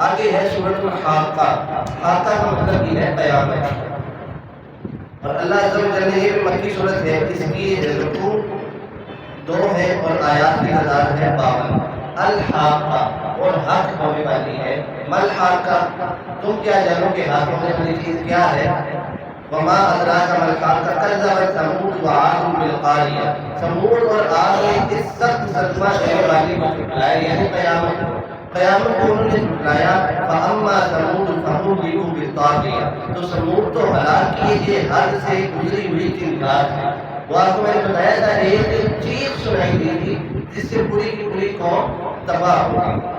آگے ہے سورۃ الحاقہ. حاقہ کا مطلب یہ ہے قیامت. اور اللہ عز و جل نے یہ بھی مکی صورت ہے، اس کی رکوع 2 ہے اور آیات کی تعداد ہے 52. الحاقہ اور حق ہونے والی ہے. مل حاقہ، تم کیا جانو کہ حق ہونے والی چیز کیا ہے؟ وما ادراک مل حاقہ کذبت ثمود وعاد بالقاریہ. ثمود اور عاد نے اس سخت صدمہ دینے والی کو جھٹلایا، یعنی قیامت کو انہوں نے جھٹلایا. فاما ثمود فہلکوا بالطاغیہ، تو ثمود تو ہلاک کیے گئے حد سے گزری ہوئی چنگار ہے. وہ آپ کو میں نے بتایا تھا ایک چیخ سنائی دی تھی جس سے پوری کی پوری قوم تباہ ہو گئی.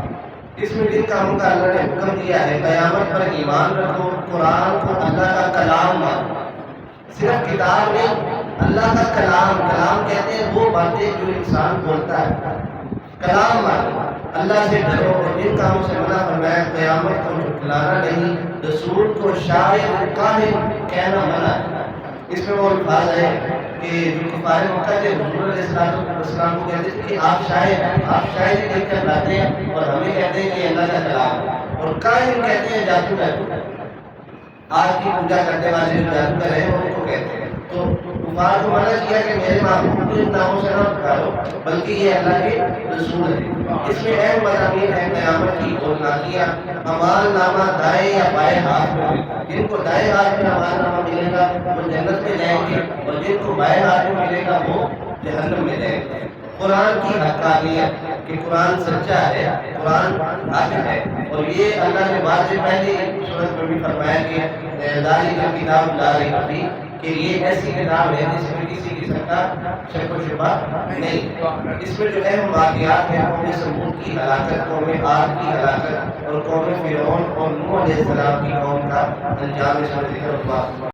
اس میں جن کاموں کا اللہ نے حکم دیا ہے، قیامت پر ایمان رکھو، قرآن کو اللہ کا کلام مانو. صرف کتاب نہیں، اللہ کا کلام. کلام کہتے ہیں وہ باتیں جو انسان بولتا ہے. کلام مانو، اللہ سے ڈرو. اور جن کاموں سے منع فرمایا، قیامت کو جھٹلانا نہیں، رسول کو شاعر کاہن کہنا منع ہے. اس میں وہ الفاظ ہے کہ جو کفار مکہ کے حضور علیہ السلام کو کہتے تھے کہ آپ شاعر ہیں، آپ شاعری لکھ کر لاتے ہیں اور ہمیں کہتے ہیں کہ اللہ کا کلام ہے. اور کاہن کہتے ہیں جادوگر. آج کی پوجا کرنے والے جو جادوگر ہیں ان کو کہتے ہیں. تو کفار کو منع کیا کہ میرے معبود کو ان ناموں سے نہ پکارو، بلکہ یہ اللہ کے رسول ہے. اس میں اہم مضامین ہے قیامت کی ہولناکیاں. اعمال نامہ دائیں یا بائیں ہاتھ میں ملے گا. جن کو دائیں ہاتھ میں اعمال نامہ ملے گا وہ جنت میں جائیں گے، اور جن کو بائیں ہاتھ میں ملے گا وہ جہنم میں جائیں گے. قرآن کی حقانیت کہ قرآن سچا ہے، قرآن حق ہے. اور یہ اللہ نے واضح پہلی صورت میں بھی فرمایا کہ ذالک الکتاب لا ریب فیہ، کہ یہ ایسی کتاب ہے جس میں کسی قسم کا شک و شبہ نہیں. اس میں جو اہم واقعات ہیں قوم ثمود کی ہلاکت، قوم عاد کی ہلاکت، اور قوم فرعون اور نوح علیہ السلام کی قوم کا انجام اس میں ذکر ہوا.